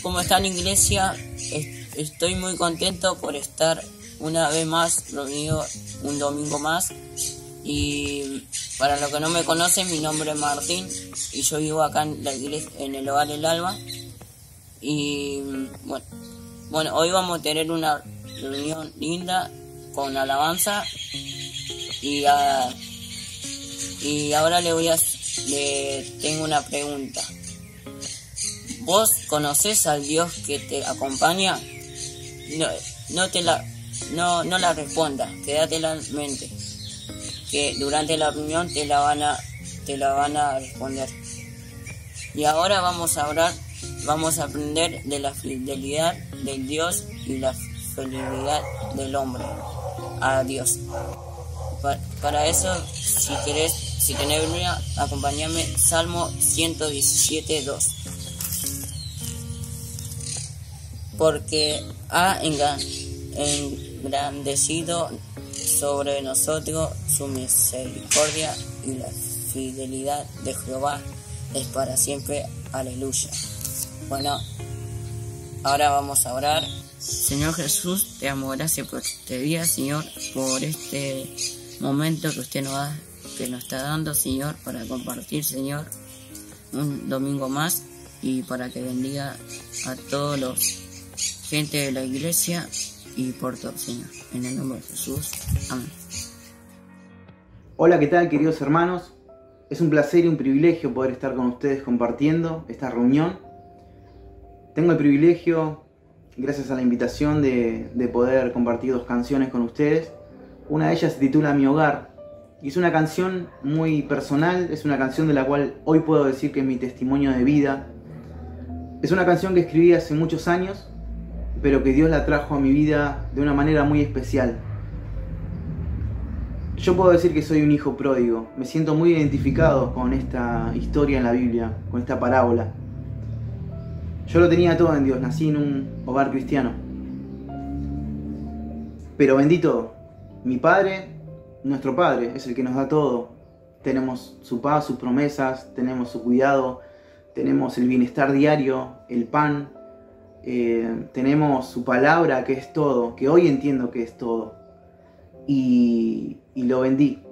como está en la iglesia, estoy muy contento por estar una vez más reunido un domingo más. Y para los que no me conocen, mi nombre es Martín y yo vivo acá en la iglesia, en el Hogar El Alba. Y bueno, hoy vamos a tener una reunión linda con alabanza y ahora le tengo una pregunta. ¿Vos conocés al Dios que te acompaña? No la respondas, quédatela en mente, que durante la reunión te la van a responder. Y ahora vamos a orar, vamos a aprender de la fidelidad del Dios y la fidelidad del hombre a Dios. Para eso, si tenés Biblia, acompáñame, Salmo 117:2. Porque ha engrandecido sobre nosotros su misericordia, y la fidelidad de Jehová es para siempre. Aleluya. Bueno, ahora vamos a orar. Señor Jesús, te amo, gracias por este día, Señor, por este momento que nos está dando, Señor, para compartir, Señor, un domingo más, y para que bendiga a todos los gente de la iglesia y por todo, Señor. En el nombre de Jesús. Amén. Hola, ¿qué tal, queridos hermanos? Es un placer y un privilegio poder estar con ustedes compartiendo esta reunión. Tengo el privilegio, gracias a la invitación, de poder compartir 2 canciones con ustedes. Una de ellas se titula Mi Hogar, y es una canción muy personal, es una canción de la cual hoy puedo decir que es mi testimonio de vida. Es una canción que escribí hace muchos años, pero que Dios la trajo a mi vida de una manera muy especial. Yo puedo decir que soy un hijo pródigo, me siento muy identificado con esta historia en la Biblia, con esta parábola. Yo lo tenía todo en Dios, nací en un hogar cristiano. Pero bendito, mi Padre, nuestro Padre, es el que nos da todo. Tenemos su paz, sus promesas, tenemos su cuidado, tenemos el bienestar diario, el pan, tenemos su palabra, que es todo, que hoy entiendo que es todo. Y lo vendí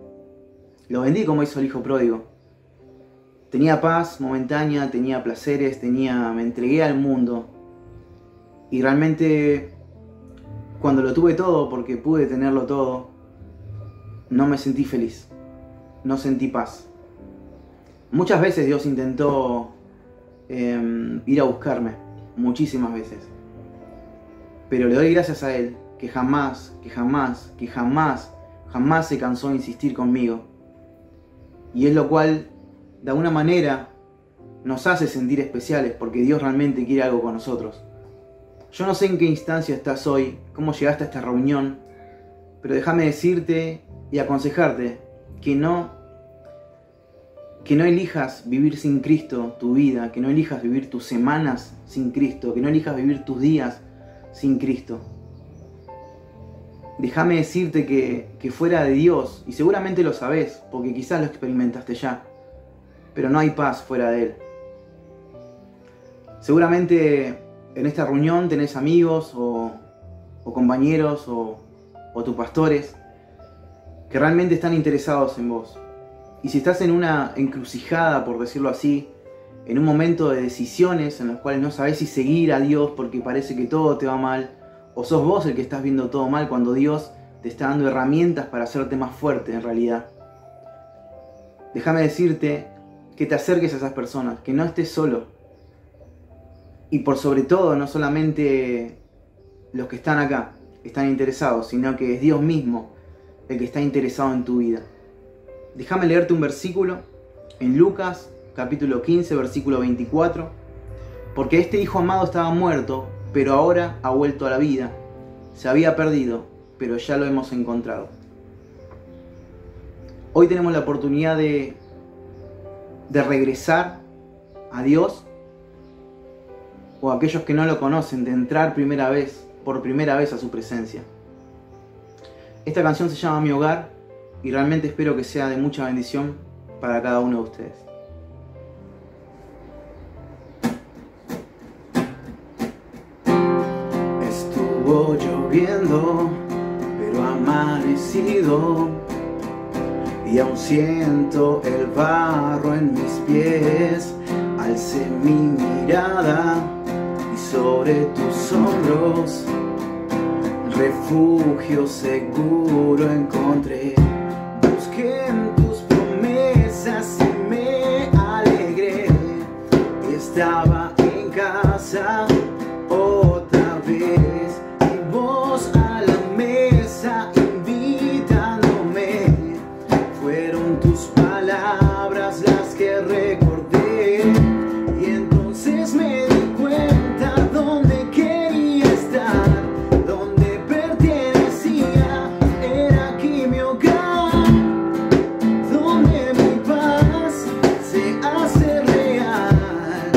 como hizo el hijo pródigo. Tenía paz momentánea, tenía placeres, me entregué al mundo. Y realmente, cuando lo tuve todo, porque pude tenerlo todo, no me sentí feliz, no sentí paz. Muchas veces Dios intentó ir a buscarme, muchísimas veces. Pero le doy gracias a Él, que jamás se cansó de insistir conmigo. Y es lo cual, de alguna manera, nos hace sentir especiales, porque Dios realmente quiere algo con nosotros. Yo no sé en qué instancia estás hoy, cómo llegaste a esta reunión, pero déjame decirte y aconsejarte que no elijas vivir sin Cristo tu vida, que no elijas vivir tus semanas sin Cristo, que no elijas vivir tus días sin Cristo. Déjame decirte que fuera de Dios, y seguramente lo sabés, porque quizás lo experimentaste ya, pero no hay paz fuera de Él. Seguramente en esta reunión tenés amigos o compañeros o tus pastores que realmente están interesados en vos. Y si estás en una encrucijada, por decirlo así, en un momento de decisiones en los cuales no sabés si seguir a Dios porque parece que todo te va mal, o sos vos el que estás viendo todo mal cuando Dios te está dando herramientas para hacerte más fuerte en realidad, déjame decirte que te acerques a esas personas, que no estés solo. Y por sobre todo, no solamente los que están acá están interesados, sino que es Dios mismo el que está interesado en tu vida. Déjame leerte un versículo en Lucas capítulo 15, versículo 24. Porque este hijo amado estaba muerto, pero ahora ha vuelto a la vida. Se había perdido, pero ya lo hemos encontrado. Hoy tenemos la oportunidad de regresar a Dios, o a aquellos que no lo conocen, de entrar por primera vez a su presencia. Esta canción se llama Mi Hogar, y realmente espero que sea de mucha bendición para cada uno de ustedes. lloviendo, pero ha amanecido y aún siento el barro en mis pies. Alcé mi mirada y sobre tus hombros refugio seguro encontré. Busqué en tus promesas y me alegré. Estaba en casa otra vez y vos a la mesa invitándome. Fueron tus palabras las que recordé y entonces me di cuenta dónde quería estar, dónde pertenecía. Era aquí mi hogar, donde mi paz se hace real,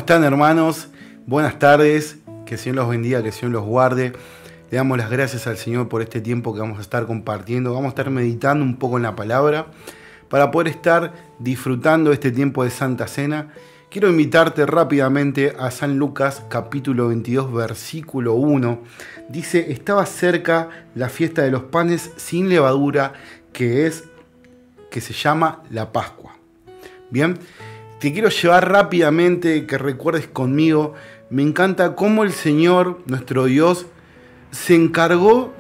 están, hermanos? Buenas tardes, que el Señor los bendiga, que el Señor los guarde. Le damos las gracias al Señor por este tiempo que vamos a estar compartiendo. Vamos a estar meditando un poco en la palabra para poder estar disfrutando este tiempo de Santa Cena. Quiero invitarte rápidamente a San Lucas capítulo 22 versículo 1. Dice, estaba cerca la fiesta de los panes sin levadura, que se llama la Pascua. Bien, te quiero llevar rápidamente, que recuerdes conmigo. Me encanta cómo el Señor, nuestro Dios, se encargó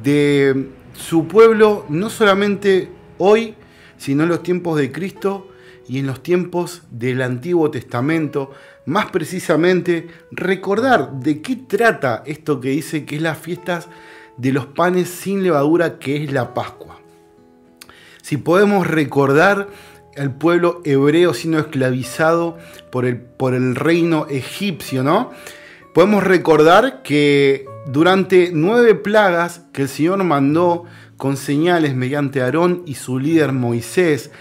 de su pueblo, no solamente hoy, sino en los tiempos de Cristo y en los tiempos del Antiguo Testamento. Más precisamente, recordar de qué trata esto que dice que es las fiestas de los panes sin levadura, que es la Pascua. Si podemos recordar al pueblo hebreo siendo esclavizado por el reino egipcio, ¿no? Podemos recordar que durante 9 plagas que el Señor mandó con señales mediante Aarón y su líder Moisés,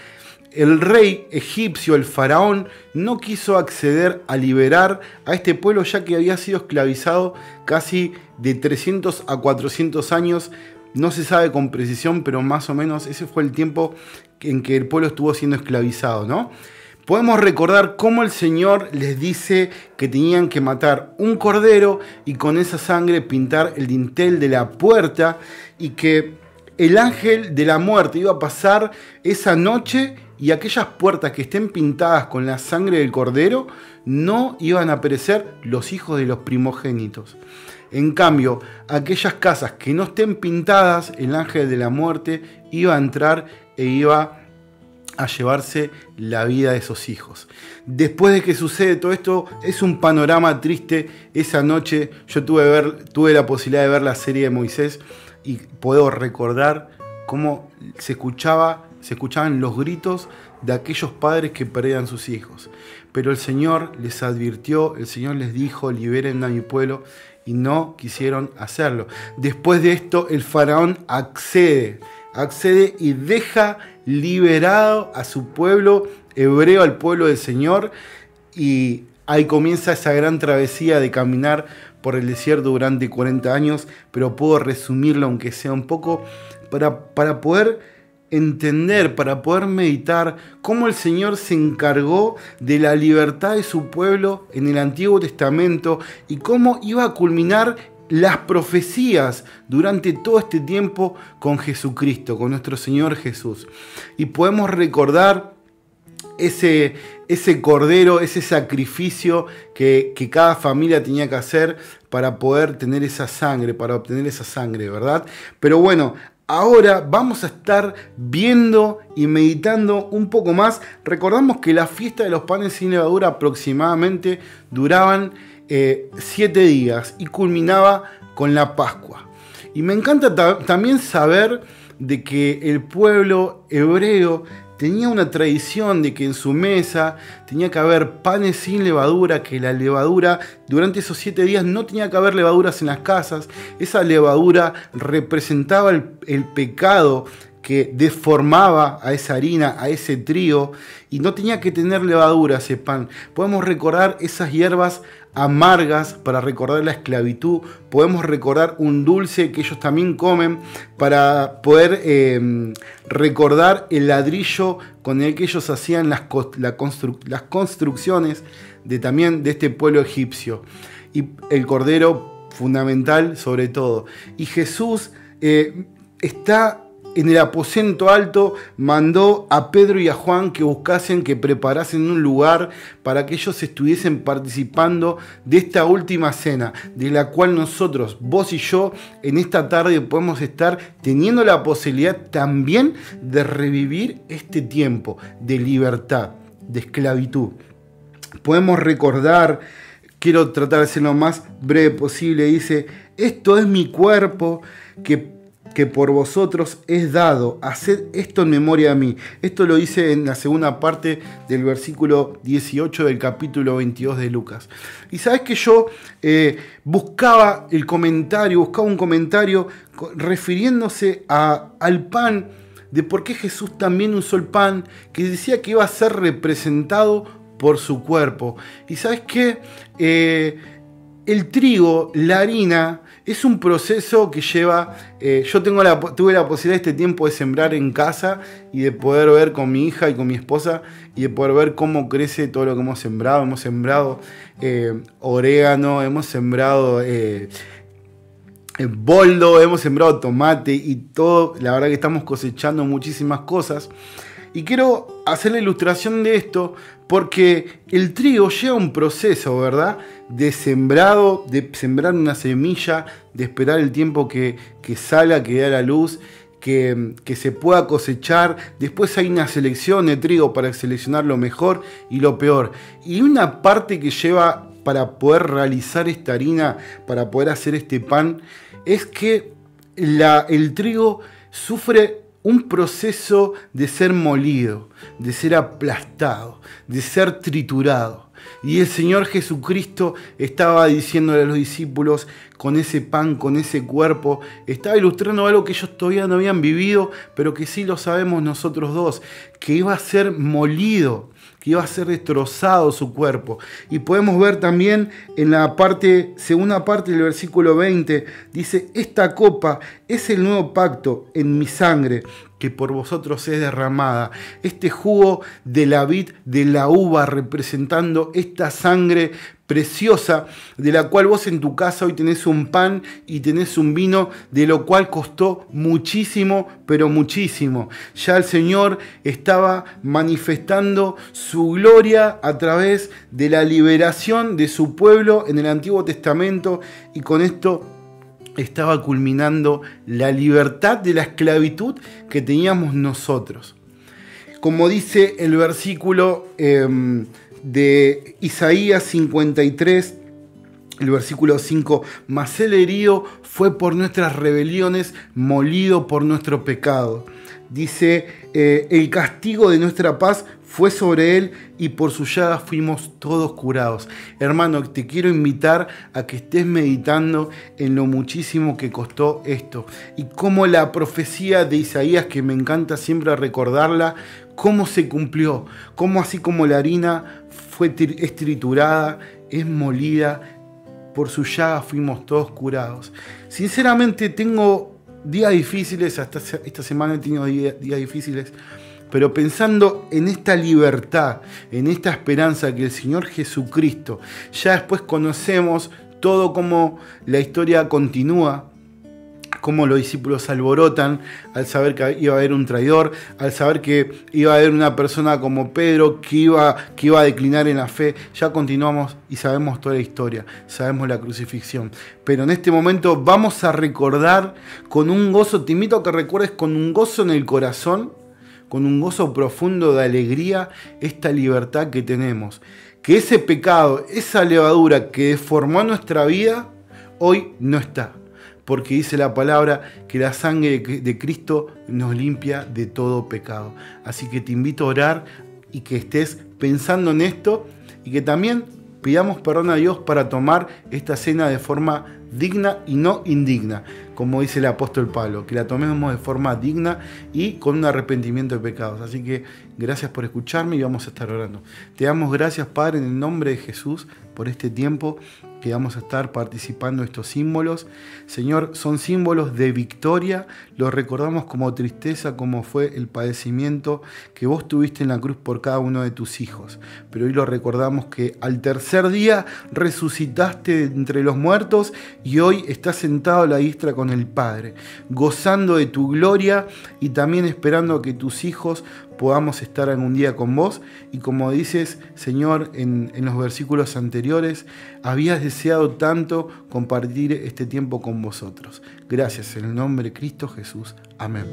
el rey egipcio, el faraón, no quiso acceder a liberar a este pueblo, ya que había sido esclavizado casi de 300 a 400 años. No se sabe con precisión, pero más o menos ese fue el tiempo en que el pueblo estuvo siendo esclavizado, ¿no? Podemos recordar cómo el Señor les dice que tenían que matar un cordero y con esa sangre pintar el dintel de la puerta, y que el ángel de la muerte iba a pasar esa noche y aquellas puertas que estén pintadas con la sangre del cordero no iban a perecer los hijos de los primogénitos. En cambio, aquellas casas que no estén pintadas, el ángel de la muerte iba a entrar e iba a llevarse la vida de esos hijos. Después de que sucede todo esto, es un panorama triste. Esa noche yo tuve la posibilidad de ver la serie de Moisés y puedo recordar cómo se escuchaban los gritos de aquellos padres que perdían sus hijos. Pero el Señor les advirtió, el Señor les dijo, liberen a mi pueblo, y no quisieron hacerlo. Después de esto, el faraón accede y deja liberado a su pueblo hebreo, al pueblo del Señor, y ahí comienza esa gran travesía de caminar por el desierto durante 40 años, pero puedo resumirlo aunque sea un poco para poder entender, para poder meditar cómo el Señor se encargó de la libertad de su pueblo en el Antiguo Testamento y cómo iba a culminar las profecías durante todo este tiempo con Jesucristo, con nuestro Señor Jesús. Y podemos recordar ese cordero, ese sacrificio que cada familia tenía que hacer para poder tener esa sangre, para obtener esa sangre, ¿verdad? Pero bueno, ahora vamos a estar viendo y meditando un poco más. Recordamos que la fiesta de los panes sin levadura aproximadamente duraban 7 días y culminaba con la Pascua. Y me encanta también saber de que el pueblo hebreo tenía una tradición de que en su mesa tenía que haber panes sin levadura, que la levadura durante esos 7 días no tenía que haber levaduras en las casas. Esa levadura representaba el pecado que deformaba a esa harina, a ese trigo, y no tenía que tener levadura ese pan. Podemos recordar esas hierbas amargas para recordar la esclavitud. Podemos recordar un dulce que ellos también comen para poder recordar el ladrillo con el que ellos hacían las construcciones de este pueblo egipcio. Y el cordero fundamental sobre todo. Y Jesús está en el aposento alto, mandó a Pedro y a Juan que buscasen, que preparasen un lugar para que ellos estuviesen participando de esta última cena, de la cual nosotros, vos y yo, en esta tarde podemos estar teniendo la posibilidad también de revivir este tiempo de libertad, de esclavitud. Podemos recordar, quiero tratar de ser lo más breve posible, dice, esto es mi cuerpo que por vosotros es dado, haced esto en memoria de mí. Esto lo dice en la segunda parte del versículo 18 del capítulo 22 de Lucas. Y sabes que yo buscaba un comentario refiriéndose al pan, de por qué Jesús también usó el pan, que decía que iba a ser representado por su cuerpo. Y ¿sabes qué? El trigo, la harina, es un proceso que lleva... yo tuve la posibilidad este tiempo de sembrar en casa y de poder ver con mi hija y con mi esposa y de poder ver cómo crece todo lo que hemos sembrado. Hemos sembrado orégano, hemos sembrado boldo, hemos sembrado tomate y todo. La verdad que estamos cosechando muchísimas cosas. Y quiero hacer la ilustración de esto porque el trigo lleva un proceso, ¿verdad? De sembrado, de sembrar una semilla, de esperar el tiempo que salga, que dé a la luz, que se pueda cosechar. Después hay una selección de trigo para seleccionar lo mejor y lo peor. Y una parte que lleva para poder realizar esta harina, para poder hacer este pan, es que el trigo sufre un proceso de ser molido, de ser aplastado, de ser triturado. Y el Señor Jesucristo estaba diciéndole a los discípulos, con ese pan, con ese cuerpo, estaba ilustrando algo que ellos todavía no habían vivido, pero que sí lo sabemos nosotros dos, que iba a ser molido, que iba a ser destrozado su cuerpo. Y podemos ver también en la segunda parte del versículo 20, dice, esta copa es el nuevo pacto en mi sangre, que por vosotros es derramada. Este jugo de la vid, de la uva, representando esta sangre preciosa, de la cual vos en tu casa hoy tenés un pan y tenés un vino, de lo cual costó muchísimo, pero muchísimo. Ya el Señor estaba manifestando su gloria a través de la liberación de su pueblo en el Antiguo Testamento, y con esto estaba culminando la libertad de la esclavitud que teníamos nosotros. Como dice el versículo de Isaías 53, el versículo 5, mas el herido fue por nuestras rebeliones, molido por nuestro pecado. Dice, el castigo de nuestra paz fue sobre él y por su llaga fuimos todos curados. Hermano, te quiero invitar a que estés meditando en lo muchísimo que costó esto y cómo la profecía de Isaías, que me encanta siempre recordarla, cómo se cumplió, cómo así como la harina es triturada, es molida, por su llaga fuimos todos curados. Sinceramente tengo días difíciles, hasta esta semana he tenido días difíciles, pero pensando en esta libertad, en esta esperanza que el Señor Jesucristo, ya después conocemos todo cómo la historia continúa, cómo los discípulos se alborotan al saber que iba a haber un traidor, al saber que iba a haber una persona como Pedro que iba a declinar en la fe. Ya continuamos y sabemos toda la historia, sabemos la crucifixión. Pero en este momento vamos a recordar con un gozo, te invito a que recuerdes con un gozo en el corazón, con un gozo profundo de alegría, esta libertad que tenemos. Que ese pecado, esa levadura que deformó nuestra vida, hoy no está. Porque dice la palabra que la sangre de Cristo nos limpia de todo pecado. Así que te invito a orar y que estés pensando en esto y que también pidamos perdón a Dios para tomar esta cena de forma digna y no indigna, como dice el apóstol Pablo, que la tomemos de forma digna y con un arrepentimiento de pecados. Así que gracias por escucharme y vamos a estar orando. Te damos gracias, Padre, en el nombre de Jesús, por este tiempo que vamos a estar participando de estos símbolos. Señor, son símbolos de victoria, los recordamos como tristeza, como fue el padecimiento que vos tuviste en la cruz por cada uno de tus hijos. Pero hoy lo recordamos que al tercer día resucitaste entre los muertos y hoy estás sentado a la diestra con el Padre, gozando de tu gloria y también esperando que tus hijos podamos estar algún día con vos. Y como dices, Señor, en los versículos anteriores, habías deseado tanto compartir este tiempo con vosotros. Gracias, en el nombre de Cristo Jesús. Amén.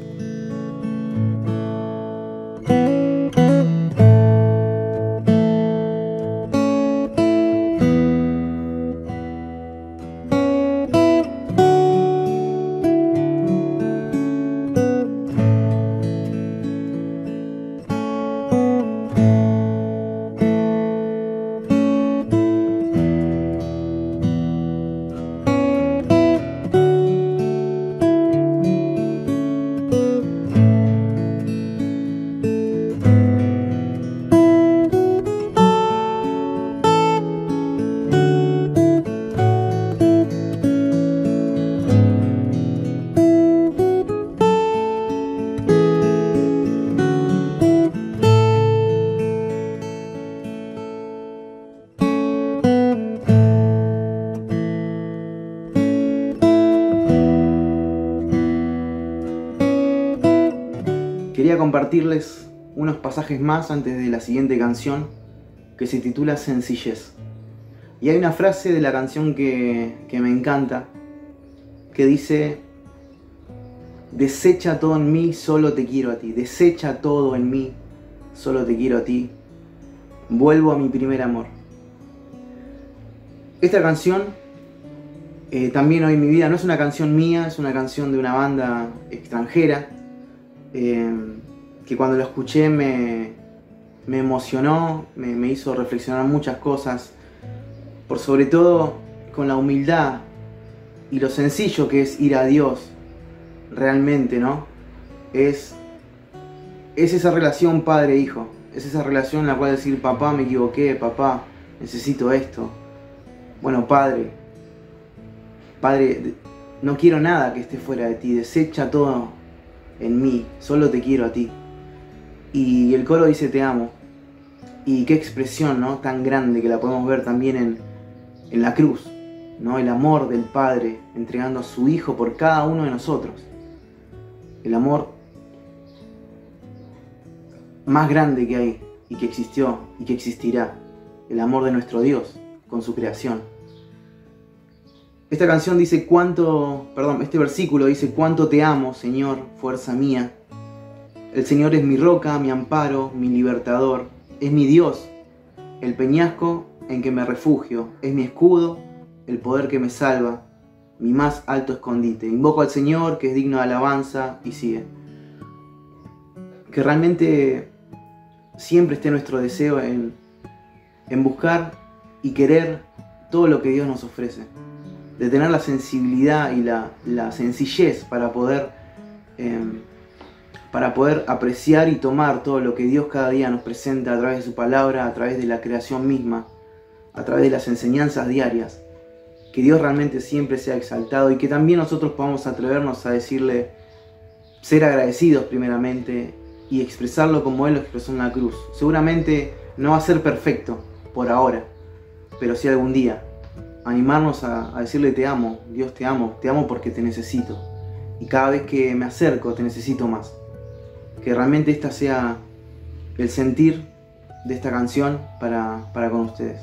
quería compartirles unos pasajes más antes de la siguiente canción, que se titula Sencillez. Y hay una frase de la canción que me encanta, que dice: desecha todo en mí, solo te quiero a ti. Desecha todo en mí, solo te quiero a ti. Vuelvo a mi primer amor. Esta canción, también hoy en mi vida, no es una canción mía, es una canción de una banda extranjera, que cuando lo escuché me emocionó, me hizo reflexionar muchas cosas, por sobre todo con la humildad y lo sencillo que es ir a Dios, realmente, ¿no? Es esa relación padre-hijo, es esa relación en la cual decir: papá, me equivoqué, papá, necesito esto. Bueno, Padre, no quiero nada que esté fuera de ti, desecha todo en mí, solo te quiero a ti. Y el coro dice: te amo. Y qué expresión, ¿no?, tan grande, que la podemos ver también en la cruz, ¿no? El amor del Padre entregando a su Hijo por cada uno de nosotros. El amor más grande que hay y que existió y que existirá. El amor de nuestro Dios con su creación. Esta canción dice este versículo dice: cuánto te amo, Señor, fuerza mía. El Señor es mi roca, mi amparo, mi libertador. Es mi Dios, el peñasco en que me refugio. Es mi escudo, el poder que me salva, mi más alto escondite. Invoco al Señor, que es digno de alabanza, y sigue. Que realmente siempre esté nuestro deseo en buscar y querer todo lo que Dios nos ofrece. De tener la sensibilidad y la sencillez para poder apreciar y tomar todo lo que Dios cada día nos presenta a través de su palabra, a través de la creación misma, a través de las enseñanzas diarias. Que Dios realmente siempre sea exaltado y que también nosotros podamos atrevernos a decirle, ser agradecidos primeramente y expresarlo como Él lo expresó en la cruz. Seguramente no va a ser perfecto por ahora, pero sí algún día. Animarnos a decirle: te amo, Dios, te amo porque te necesito. Y cada vez que me acerco te necesito más. Que realmente esta sea el sentir de esta canción para con ustedes.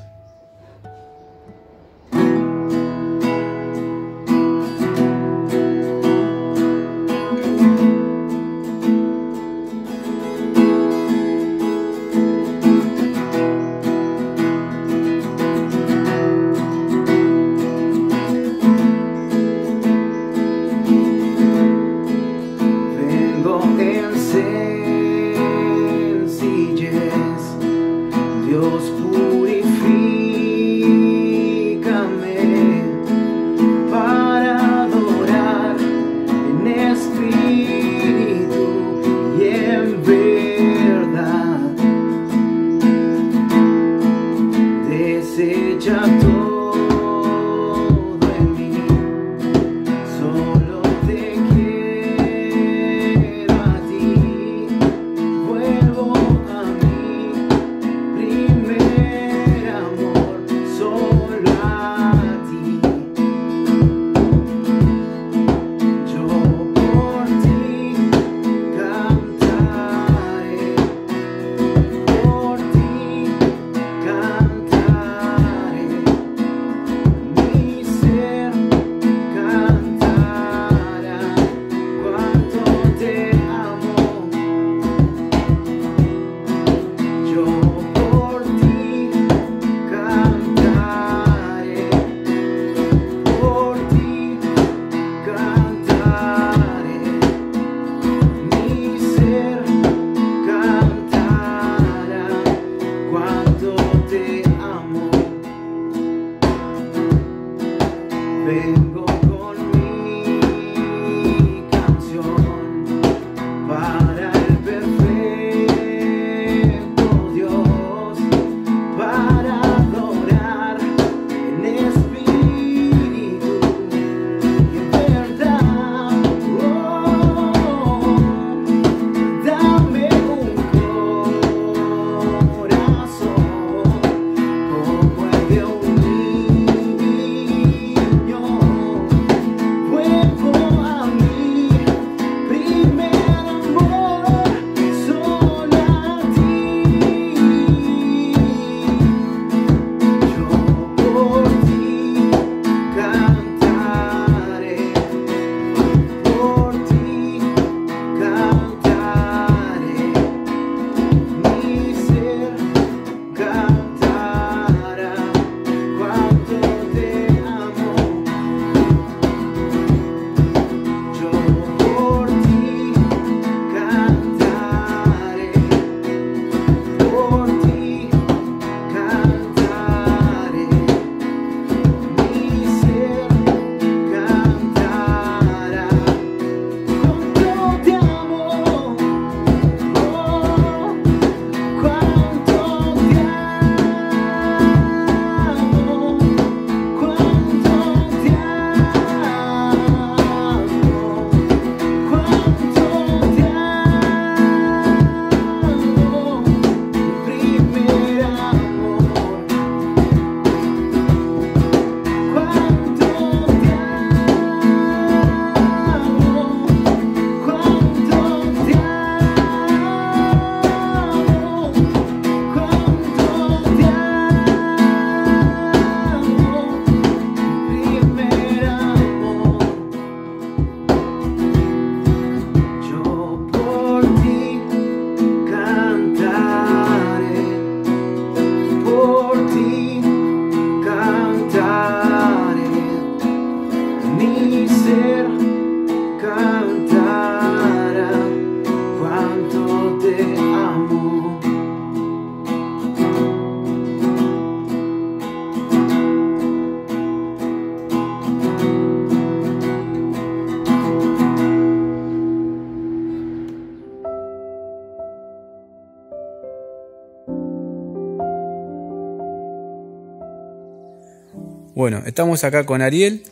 Bueno, estamos acá con Ariel,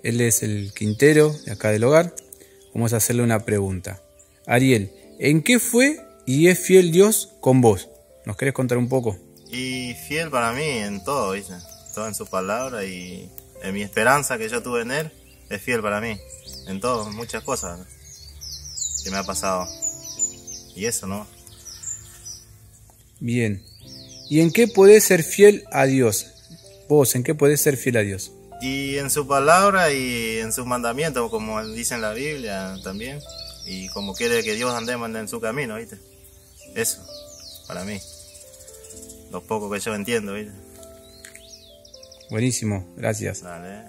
él es el quintero de acá del hogar. Vamos a hacerle una pregunta. Ariel, ¿en qué fue y es fiel Dios con vos? ¿Nos querés contar un poco? Y fiel para mí en todo, ¿viste? Todo en su palabra, y en mi esperanza que yo tuve en él, es fiel para mí. En todo, muchas cosas que me ha pasado. Y eso, ¿no? Bien. ¿Y en qué podés ser fiel a Dios? Vos, ¿en qué podés ser fiel a Dios? Y en su palabra y en sus mandamientos, como dice en la Biblia también. Y como quiere que Dios andemos en su camino, ¿viste? Eso, para mí. Lo poco que yo entiendo, ¿viste? Buenísimo, gracias. Dale.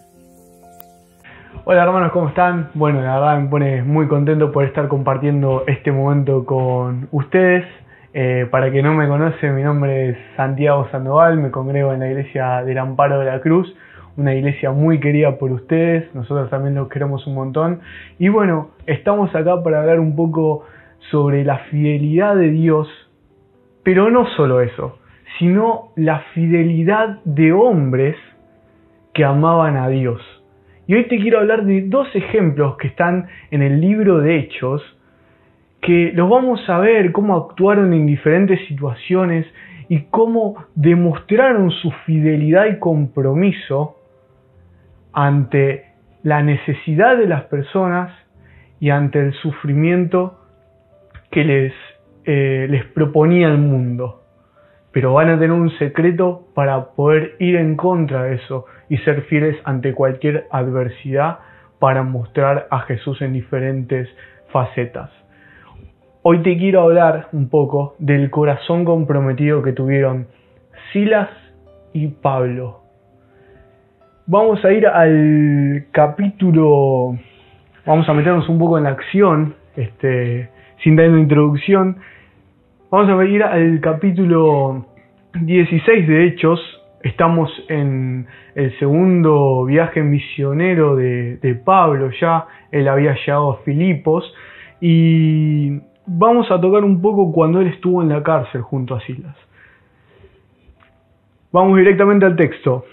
Hola hermanos, ¿cómo están? Bueno, la verdad me pone muy contento por estar compartiendo este momento con ustedes. Para quien no me conoce, mi nombre es Santiago Sandoval, me congrego en la iglesia del Amparo de la Cruz, una iglesia muy querida por ustedes, nosotros también los queremos un montón. Y bueno, estamos acá para hablar un poco sobre la fidelidad de Dios, pero no solo eso, sino la fidelidad de hombres que amaban a Dios. Y hoy te quiero hablar de dos ejemplos que están en el libro de Hechos, que los vamos a ver cómo actuaron en diferentes situaciones y cómo demostraron su fidelidad y compromiso ante la necesidad de las personas y ante el sufrimiento que les proponía el mundo. Pero van a tener un secreto para poder ir en contra de eso y ser fieles ante cualquier adversidad para mostrar a Jesús en diferentes facetas. Hoy te quiero hablar un poco del corazón comprometido que tuvieron Silas y Pablo. Vamos a ir al capítulo, vamos a meternos un poco en la acción, sin dar una introducción. Vamos a ir al capítulo 16 de Hechos. Estamos en el segundo viaje misionero de Pablo ya. Él había llegado a Filipos y vamos a tocar un poco cuando él estuvo en la cárcel junto a Silas. Vamos directamente al texto.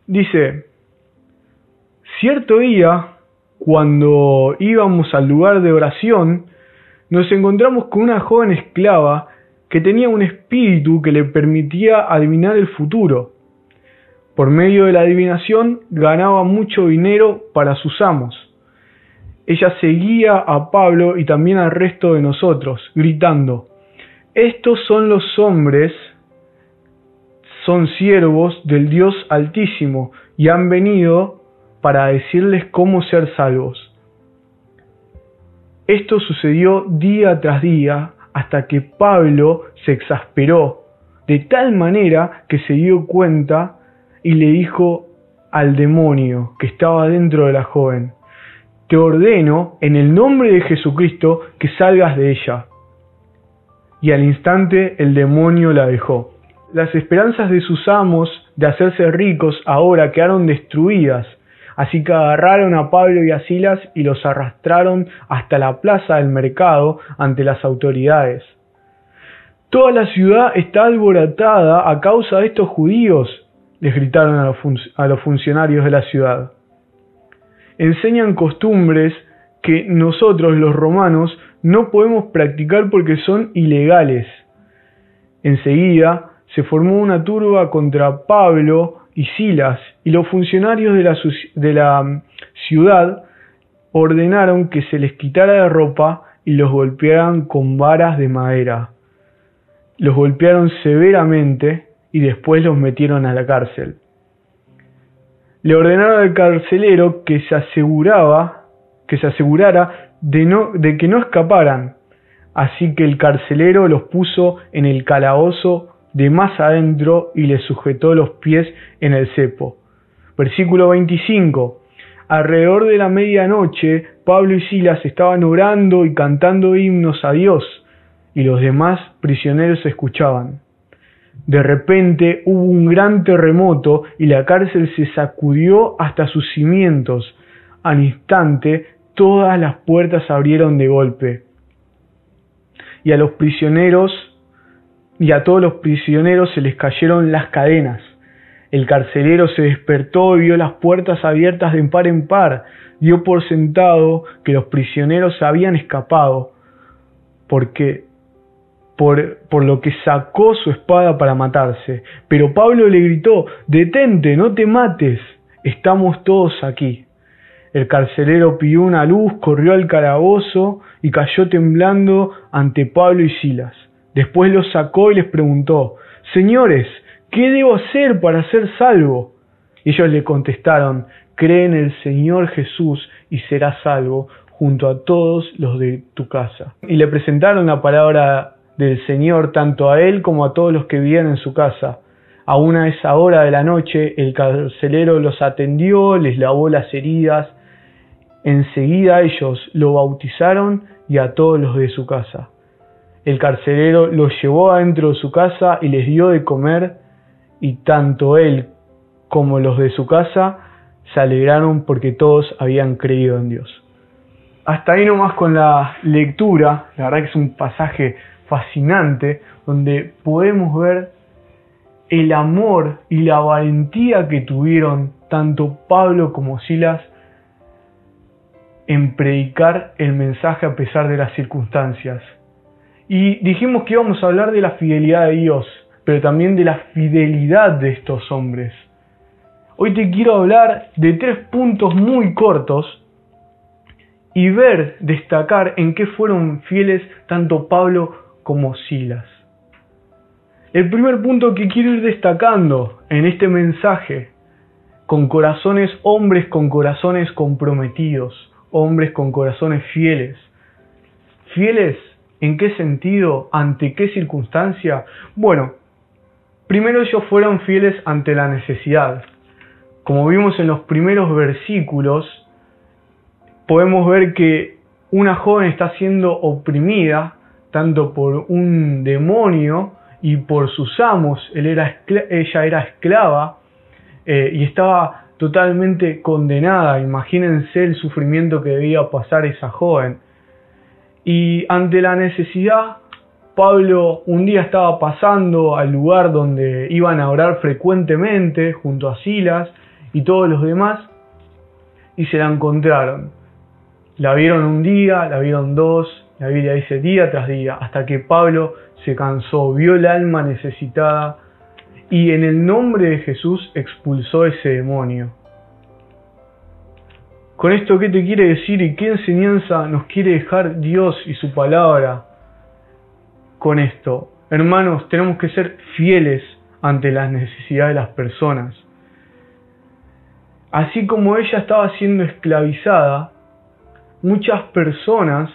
Dice: cierto día, cuando íbamos al lugar de oración, nos encontramos con una joven esclava que tenía un espíritu que le permitía adivinar el futuro. Por medio de la adivinación ganaba mucho dinero para sus amos. Ella seguía a Pablo y también al resto de nosotros, gritando: estos son los hombres, son siervos del Dios Altísimo y han venido para decirles cómo ser salvos. Esto sucedió día tras día hasta que Pablo se exasperó de tal manera que se dio cuenta y le dijo al demonio que estaba dentro de la joven: te ordeno en el nombre de Jesucristo que salgas de ella. Y al instante el demonio la dejó. Las esperanzas de sus amos de hacerse ricos ahora quedaron destruidas, así que agarraron a Pablo y a Silas y los arrastraron hasta la plaza del mercado ante las autoridades. Toda la ciudad está alborotada a causa de estos judíos, les gritaron a los funcionarios de la ciudad. Enseñan costumbres que nosotros los romanos no podemos practicar porque son ilegales. Enseguida se formó una turba contra Pablo y Silas, y los funcionarios de la ciudad ordenaron que se les quitara la ropa y los golpearan con varas de madera. Los golpearon severamente y después los metieron a la cárcel. Le ordenaron al carcelero que se asegurara de que no escaparan. Así que el carcelero los puso en el calabozo de más adentro y les sujetó los pies en el cepo. Versículo 25. Alrededor de la medianoche, Pablo y Silas estaban orando y cantando himnos a Dios, y los demás prisioneros escuchaban. De repente hubo un gran terremoto y la cárcel se sacudió hasta sus cimientos. Al instante, todas las puertas se abrieron de golpe. Y a todos los prisioneros se les cayeron las cadenas. El carcelero se despertó y vio las puertas abiertas de par en par. Dio por sentado que los prisioneros habían escapado, por lo que sacó su espada para matarse. Pero Pablo le gritó: «Detente, no te mates, estamos todos aquí». El carcelero pidió una luz, corrió al calabozo y cayó temblando ante Pablo y Silas. Después los sacó y les preguntó: «Señores, ¿qué debo hacer para ser salvo?». Ellos le contestaron: «Cree en el Señor Jesús y serás salvo, junto a todos los de tu casa». Y le presentaron la palabra del Señor tanto a él como a todos los que vivían en su casa. Aún a esa hora de la noche, el carcelero los atendió, les lavó las heridas. Enseguida ellos lo bautizaron y a todos los de su casa. El carcelero los llevó adentro de su casa y les dio de comer, y tanto él como los de su casa se alegraron porque todos habían creído en Dios. Hasta ahí nomás con la lectura. La verdad que es un pasaje fascinante donde podemos ver el amor y la valentía que tuvieron tanto Pablo como Silas en predicar el mensaje a pesar de las circunstancias. Y dijimos que íbamos a hablar de la fidelidad de Dios, pero también de la fidelidad de estos hombres. Hoy te quiero hablar de 3 puntos muy cortos y destacar en qué fueron fieles tanto Pablo como Silas. El primer punto que quiero ir destacando en este mensaje: hombres con corazones comprometidos, hombres con corazones fieles. ¿Fieles en qué sentido? ¿Ante qué circunstancia? Bueno, primero ellos fueron fieles ante la necesidad. Como vimos en los primeros versículos, podemos ver que una joven está siendo oprimida tanto por un demonio y por sus amos. Ella era esclava y estaba totalmente condenada. Imagínense el sufrimiento que debía pasar esa joven. Y ante la necesidad, Pablo un día estaba pasando al lugar donde iban a orar frecuentemente junto a Silas y todos los demás, y se la encontraron. La vieron un día, la vieron 2, la Biblia dice día tras día, hasta que Pablo se cansó, vio el alma necesitada y en el nombre de Jesús expulsó ese demonio. Con esto, ¿qué te quiere decir y qué enseñanza nos quiere dejar Dios y su palabra con esto? Hermanos, tenemos que ser fieles ante las necesidades de las personas. Así como ella estaba siendo esclavizada, muchas personas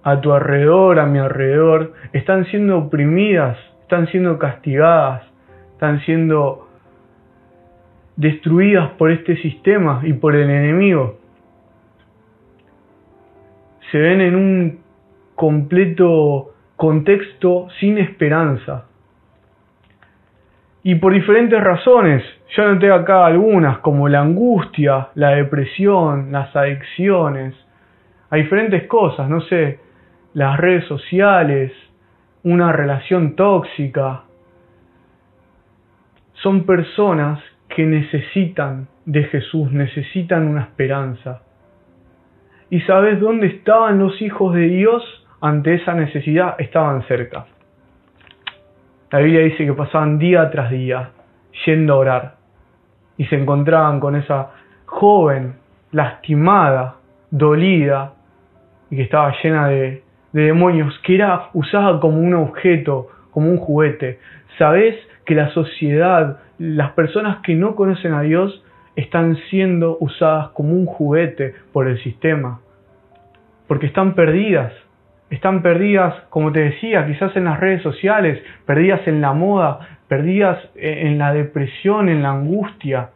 a tu alrededor, a mi alrededor, están siendo oprimidas, están siendo castigadas, están siendo destruidas por este sistema y por el enemigo. Se ven en un completo contexto sin esperanza. Y por diferentes razones. Yo anoté acá algunas, como la angustia, la depresión, las adicciones, a diferentes cosas, no sé, las redes sociales, una relación tóxica. Son personas que necesitan de Jesús, necesitan una esperanza. ¿Y sabes dónde estaban los hijos de Dios ante esa necesidad? Estaban cerca. La Biblia dice que pasaban día tras día yendo a orar y se encontraban con esa joven lastimada, dolida y que estaba llena de demonios, que era usada como un objeto, como un juguete. ¿Sabes que la sociedad, las personas que no conocen a Dios, están siendo usadas como un juguete por el sistema? Porque están perdidas, como te decía, quizás en las redes sociales, perdidas en la moda, perdidas en la depresión, en la angustia.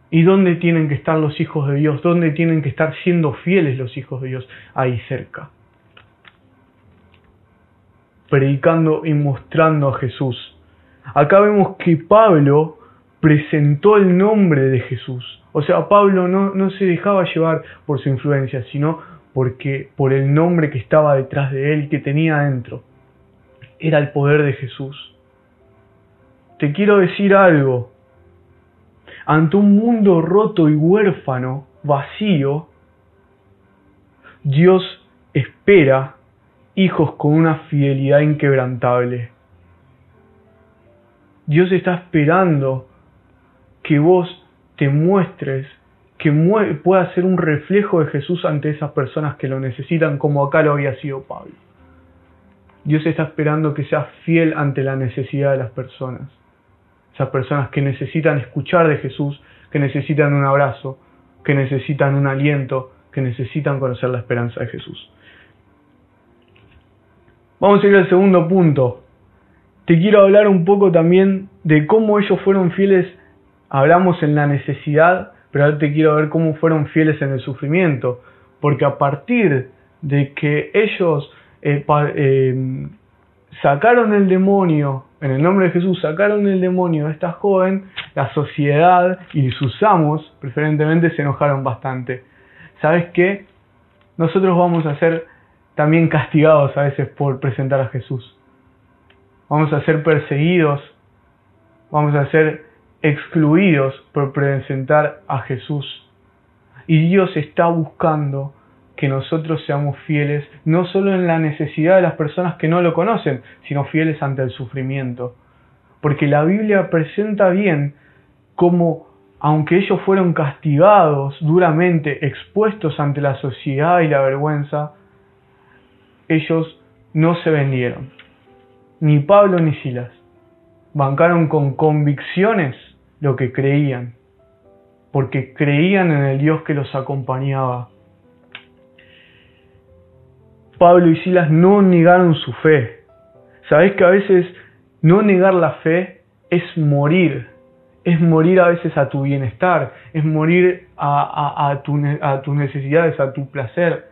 ¿Y dónde tienen que estar los hijos de Dios? ¿Dónde tienen que estar siendo fieles los hijos de Dios? Ahí cerca. Predicando y mostrando a Jesús. Acá vemos que Pablo presentó el nombre de Jesús. O sea, Pablo no se dejaba llevar por su influencia, sino por el nombre que estaba detrás de él, que tenía adentro. Era el poder de Jesús. te quiero decir algo. Ante un mundo roto y huérfano, vacío, Dios espera hijos con una fidelidad inquebrantable. Dios está esperando que vos te muestres, que puedas ser un reflejo de Jesús ante esas personas que lo necesitan, como acá lo había sido Pablo. Dios está esperando que seas fiel ante la necesidad de las personas. Esas personas que necesitan escuchar de Jesús, que necesitan un abrazo, que necesitan un aliento, que necesitan conocer la esperanza de Jesús. Vamos a ir al segundo punto. Te quiero hablar un poco también de cómo ellos fueron fieles. Hablamos en la necesidad, pero ahora te quiero ver cómo fueron fieles en el sufrimiento. Porque a partir de que ellos sacaron el demonio, en el nombre de Jesús, sacaron el demonio de esta joven, la sociedad y sus amos, preferentemente, se enojaron bastante. ¿Sabes qué? Nosotros vamos a ser también castigados a veces por presentar a Jesús. Vamos a ser perseguidos, vamos a ser excluidos por presentar a Jesús. Y Dios está buscando que nosotros seamos fieles, no solo en la necesidad de las personas que no lo conocen, sino fieles ante el sufrimiento. Porque la Biblia presenta bien cómo, aunque ellos fueron castigados duramente, expuestos ante la sociedad y la vergüenza, ellos no se vendieron. Ni Pablo ni Silas. Bancaron con convicciones lo que creían, porque creían en el Dios que los acompañaba. Pablo y Silas no negaron su fe. ¿Sabés que a veces no negar la fe es morir? Es morir a veces a tu bienestar, es morir a tus necesidades, a tu placer.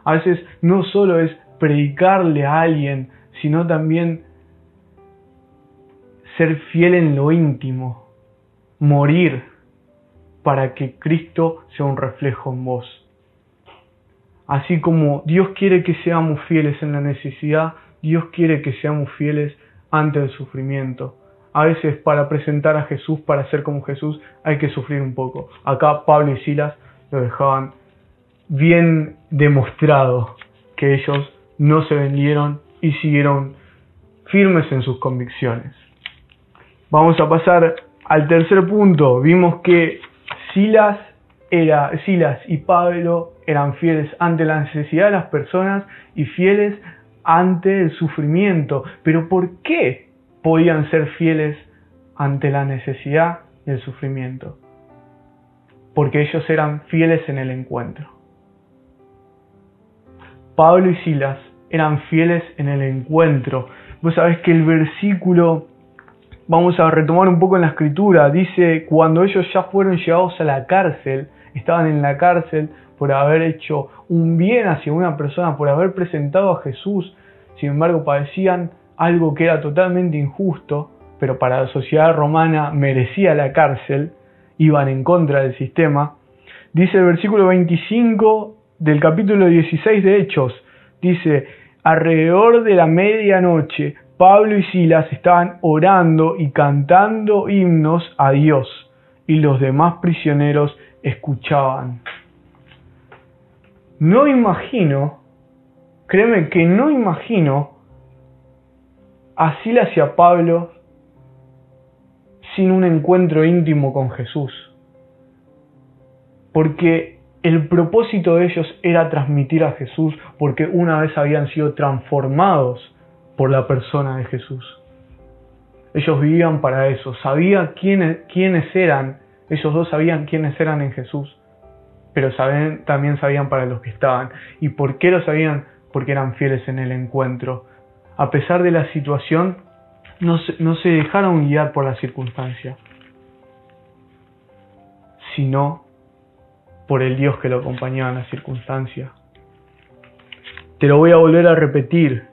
A veces no solo es predicarle a alguien, sino también ser fiel en lo íntimo, morir para que Cristo sea un reflejo en vos. Así como Dios quiere que seamos fieles en la necesidad, Dios quiere que seamos fieles ante el sufrimiento. A veces para presentar a Jesús, para ser como Jesús, hay que sufrir un poco. Acá Pablo y Silas lo dejaban bien demostrado, que ellos no se vendieron y siguieron firmes en sus convicciones. Vamos a pasar al tercer punto. Vimos que Silas y Pablo eran fieles ante la necesidad de las personas y fieles ante el sufrimiento. Pero ¿por qué podían ser fieles ante la necesidad y el sufrimiento? Porque ellos eran fieles en el encuentro. Pablo y Silas eran fieles en el encuentro. Vos sabés que el versículo, vamos a retomar un poco en la escritura, dice, cuando ellos ya fueron llevados a la cárcel, estaban en la cárcel por haber hecho un bien hacia una persona, por haber presentado a Jesús, sin embargo padecían algo que era totalmente injusto, pero para la sociedad romana merecía la cárcel, iban en contra del sistema. Dice el versículo 25 del capítulo 16 de Hechos, dice, alrededor de la medianoche, Pablo y Silas estaban orando y cantando himnos a Dios, y los demás prisioneros escuchaban. No imagino, créeme que no imagino a Silas y a Pablo sin un encuentro íntimo con Jesús. Porque el propósito de ellos era transmitir a Jesús, porque una vez habían sido transformados por la persona de Jesús. Ellos vivían para eso, sabían quiénes eran, ellos dos sabían quiénes eran en Jesús, pero también sabían para los que estaban. ¿Y por qué lo sabían? Porque eran fieles en el encuentro. A pesar de la situación, no se dejaron guiar por la circunstancia, sino por el Dios que lo acompañaba en la circunstancia. Te lo voy a volver a repetir.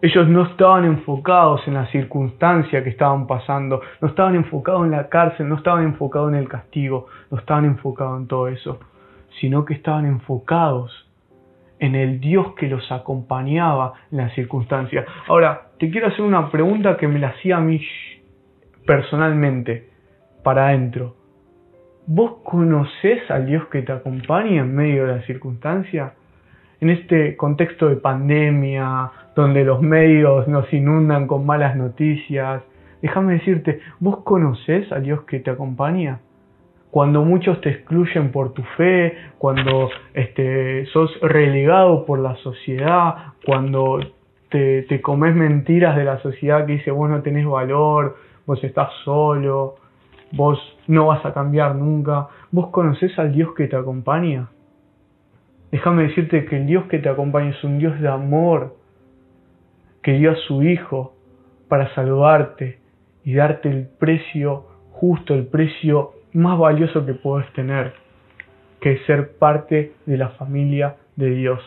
Ellos no estaban enfocados en la circunstancia que estaban pasando, no estaban enfocados en la cárcel, no estaban enfocados en el castigo, no estaban enfocados en todo eso, sino que estaban enfocados en el Dios que los acompañaba en la circunstancia. Ahora, te quiero hacer una pregunta que me la hacía a mí personalmente, para adentro. ¿Vos conocés al Dios que te acompaña en medio de la circunstancia? En este contexto de pandemia, donde los medios nos inundan con malas noticias, déjame decirte, ¿vos conocés al Dios que te acompaña? Cuando muchos te excluyen por tu fe, cuando sos relegado por la sociedad, cuando te comes mentiras de la sociedad que dice vos no tenés valor, vos estás solo, vos no vas a cambiar nunca. ¿Vos conocés al Dios que te acompaña? Déjame decirte que el Dios que te acompaña es un Dios de amor, que dio a su Hijo para salvarte y darte el precio justo, el precio más valioso que puedes tener, que es ser parte de la familia de Dios.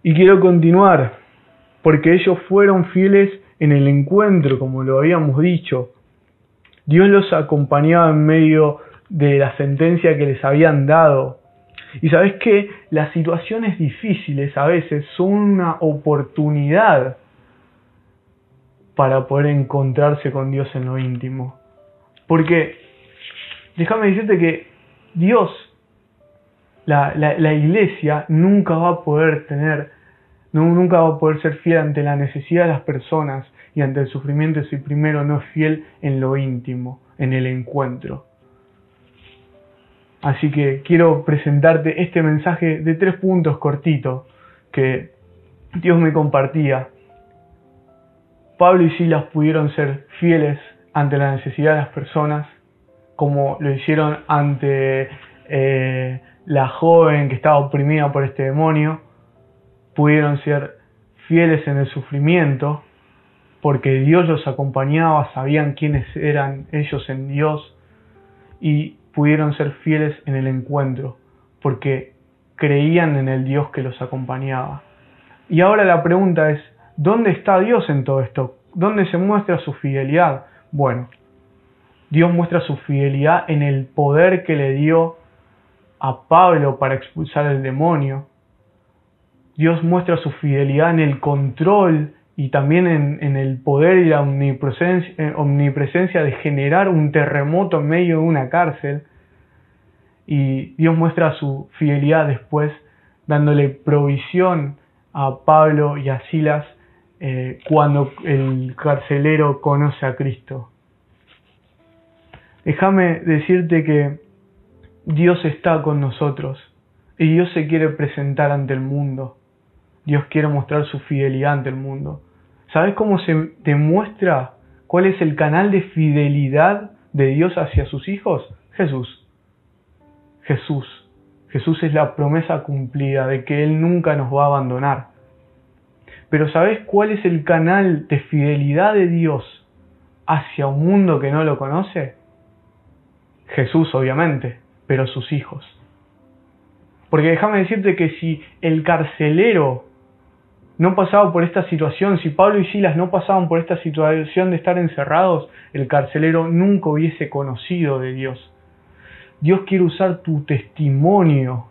Y quiero continuar, porque ellos fueron fieles en el encuentro, como lo habíamos dicho. Dios los acompañaba en medio de la sentencia que les habían dado. Y sabes que las situaciones difíciles a veces son una oportunidad para poder encontrarse con Dios en lo íntimo. Porque déjame decirte que Dios, la iglesia, nunca va a poder ser fiel ante la necesidad de las personas y ante el sufrimiento si primero no es fiel en lo íntimo, en el encuentro. Así que quiero presentarte este mensaje de 3 puntos cortitos que Dios me compartía. Pablo y Silas pudieron ser fieles ante la necesidad de las personas, como lo hicieron ante la joven que estaba oprimida por este demonio. Pudieron ser fieles en el sufrimiento, porque Dios los acompañaba, sabían quiénes eran ellos en Dios, y pudieron ser fieles en el encuentro, porque creían en el Dios que los acompañaba. Y ahora la pregunta es, ¿dónde está Dios en todo esto? ¿Dónde se muestra su fidelidad? Bueno, Dios muestra su fidelidad en el poder que le dio a Pablo para expulsar el demonio. Dios muestra su fidelidad en el control y también en el poder y la omnipresencia de generar un terremoto en medio de una cárcel. Y Dios muestra su fidelidad después dándole provisión a Pablo y a Silas cuando el carcelero conoce a Cristo. Déjame decirte que Dios está con nosotros y Dios se quiere presentar ante el mundo. Dios quiere mostrar su fidelidad ante el mundo. ¿Sabes cómo se demuestra cuál es el canal de fidelidad de Dios hacia sus hijos? Jesús. Jesús es la promesa cumplida de que Él nunca nos va a abandonar. Pero ¿sabes cuál es el canal de fidelidad de Dios hacia un mundo que no lo conoce? Jesús, obviamente, pero sus hijos. Porque déjame decirte que si el carcelero no pasaba por esta situación, si Pablo y Silas no pasaban por esta situación de estar encerrados, el carcelero nunca hubiese conocido de Dios. Dios quiere usar tu testimonio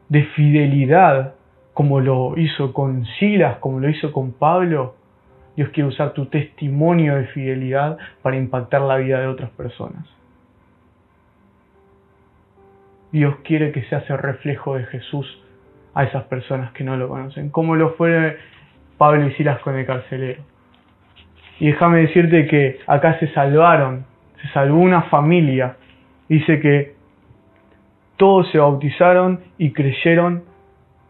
de fidelidad, como lo hizo con Silas, como lo hizo con Pablo. Dios quiere usar tu testimonio de fidelidad para impactar la vida de otras personas. Dios quiere que seas el reflejo de Jesús a esas personas que no lo conocen, como lo fue Pablo y Silas con el carcelero. Y déjame decirte que acá se salvó una familia. Dice que todos se bautizaron y creyeron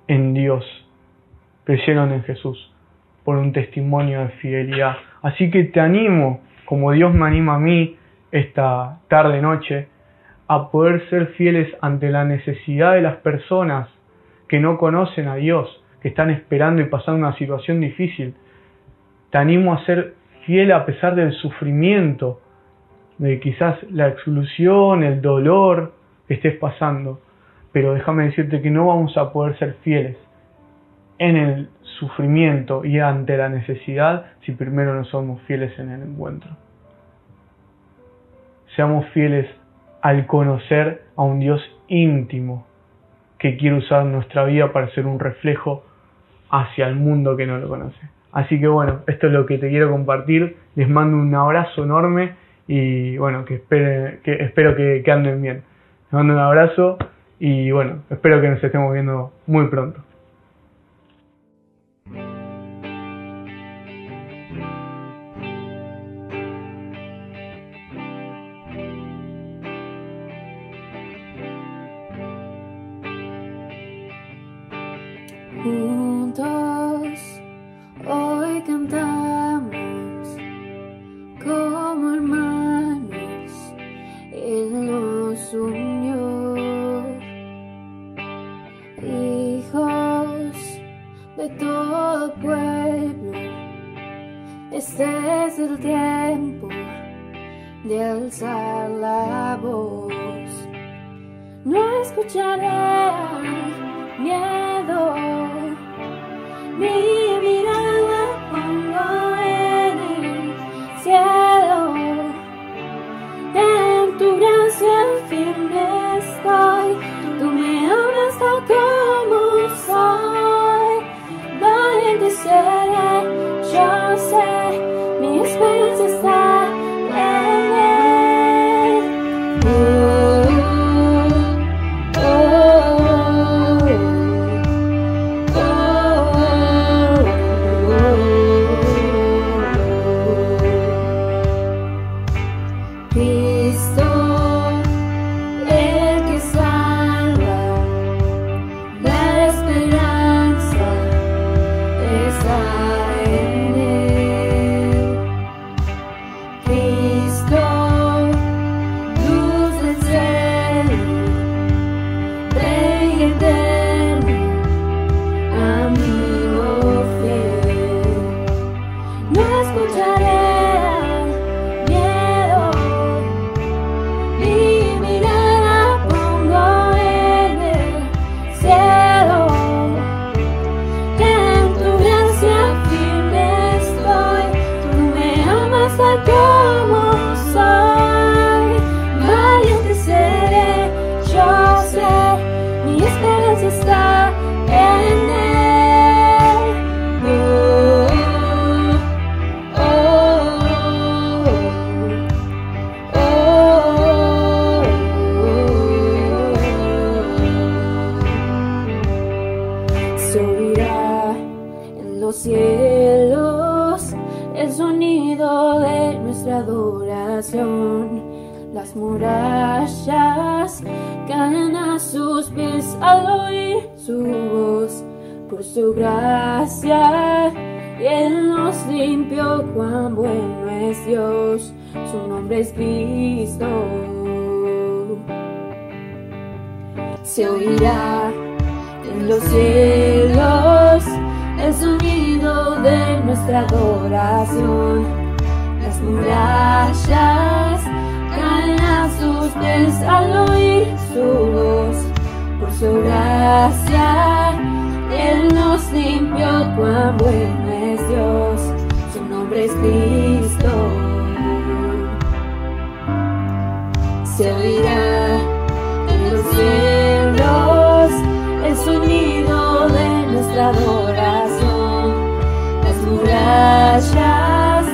en Dios, creyeron en Jesús, por un testimonio de fidelidad. Así que te animo, como Dios me anima a mí esta tarde-noche, a poder ser fieles ante la necesidad de las personas que no conocen a Dios, que están esperando y pasando una situación difícil. Te animo a ser fiel a pesar del sufrimiento, de quizás la exclusión, el dolor que estés pasando. Pero déjame decirte que no vamos a poder ser fieles en el sufrimiento y ante la necesidad si primero no somos fieles en el encuentro. Seamos fieles al conocer a un Dios íntimo que quiere usar nuestra vida para ser un reflejo hacia el mundo que no lo conoce. Así que bueno, esto es lo que te quiero compartir. Les mando un abrazo enorme y bueno, espero que anden bien. Les mando un abrazo y bueno, espero que nos estemos viendo muy pronto. Juntos hoy cantamos como hermanos, Él nos unió, hijos de todo pueblo. Este es el tiempo de alzar la voz. No escucharé miedo, mi mirada pongo en el cielo, en tu gracia firme estoy, tú me amas tal como soy, valiente seré, yo sé, mi esperanza está en él. Cielos, el sonido de nuestra adoración, las murallas caen a sus pies al oír su voz, por su gracia Él nos limpió, cuán bueno es Dios, su nombre es Cristo. Se oirá en los cielos el sonido de nuestra adoración, las murallas caen a sus pies al oír su voz, por su gracia Él nos limpió, cuán bueno es Dios, su nombre es Cristo. Se oirá en los cielos el sonido de nuestra adoración, las murallas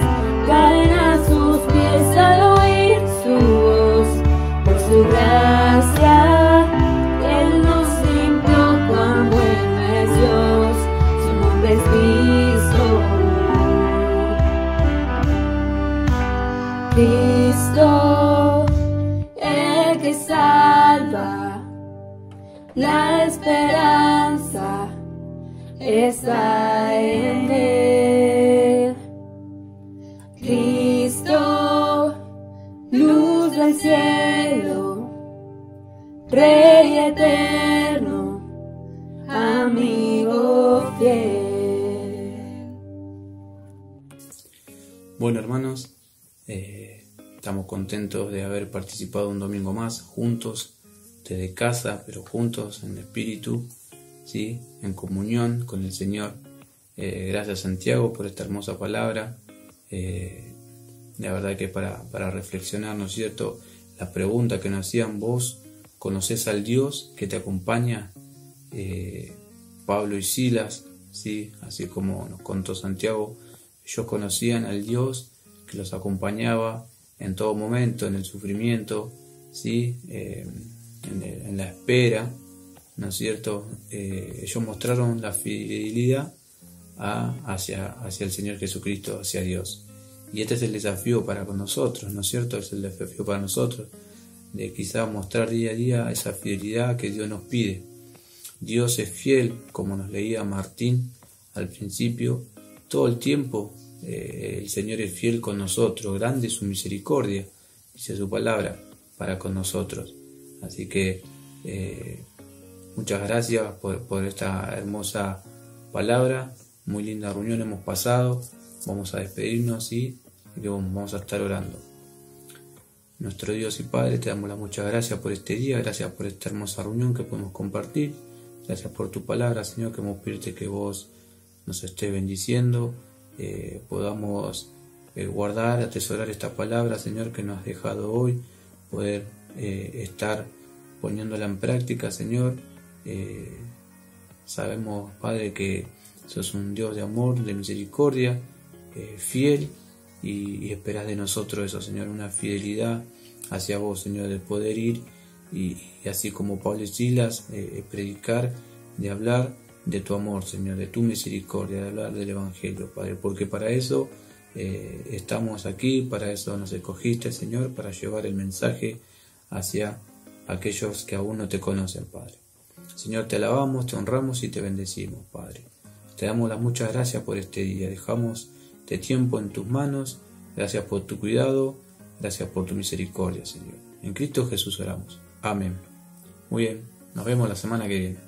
caen a sus pies al oír su voz, por su gracia Él nos limpió, cuán bueno es Dios, su nombre es Cristo. Cristo, el que salva, la esperanza está en Él. Cristo, luz del cielo, Rey eterno, amigo fiel. Bueno, hermanos, estamos contentos de haber participado un domingo más juntos, desde casa, pero juntos en el espíritu, ¿sí? En comunión con el Señor. Gracias, Santiago, por esta hermosa palabra. La verdad que para reflexionar, ¿no es cierto? La pregunta que nos hacían: ¿vos conocés al Dios que te acompaña? Pablo y Silas ¿sí? Así como nos contó Santiago, ellos conocían al Dios que los acompañaba en todo momento, en el sufrimiento, ¿sí? En la espera, ¿no es cierto? Ellos mostraron la fidelidad hacia el Señor Jesucristo, hacia Dios. Y este es el desafío para con nosotros, ¿no es cierto? Es el desafío para nosotros, de quizás mostrar día a día esa fidelidad que Dios nos pide. Dios es fiel, como nos leía Martín al principio, todo el tiempo el Señor es fiel con nosotros, grande es su misericordia, dice su palabra, para con nosotros. Así que muchas gracias por esta hermosa palabra, muy linda reunión hemos pasado, vamos a despedirnos y vamos a estar orando. Nuestro Dios y Padre, te damos las muchas gracias por este día, gracias por esta hermosa reunión que podemos compartir, gracias por tu palabra, Señor, que hemos pedirte que vos nos estés bendiciendo, podamos guardar, atesorar esta palabra, Señor, que nos has dejado hoy, poder estar poniéndola en práctica, Señor. Sabemos, Padre, que sos un Dios de amor, de misericordia, fiel, y esperás de nosotros eso, Señor, una fidelidad hacia vos, Señor, de poder ir y así como Pablo y Silas, predicar, de hablar de tu amor, Señor, de tu misericordia, de hablar del Evangelio, Padre, porque para eso estamos aquí, para eso nos escogiste, Señor, para llevar el mensaje hacia aquellos que aún no te conocen, Padre. Señor, te alabamos, te honramos y te bendecimos, Padre. Te damos las muchas gracias por este día, dejamos este tiempo en tus manos, gracias por tu cuidado, gracias por tu misericordia, Señor. En Cristo Jesús oramos. Amén. Muy bien, nos vemos la semana que viene.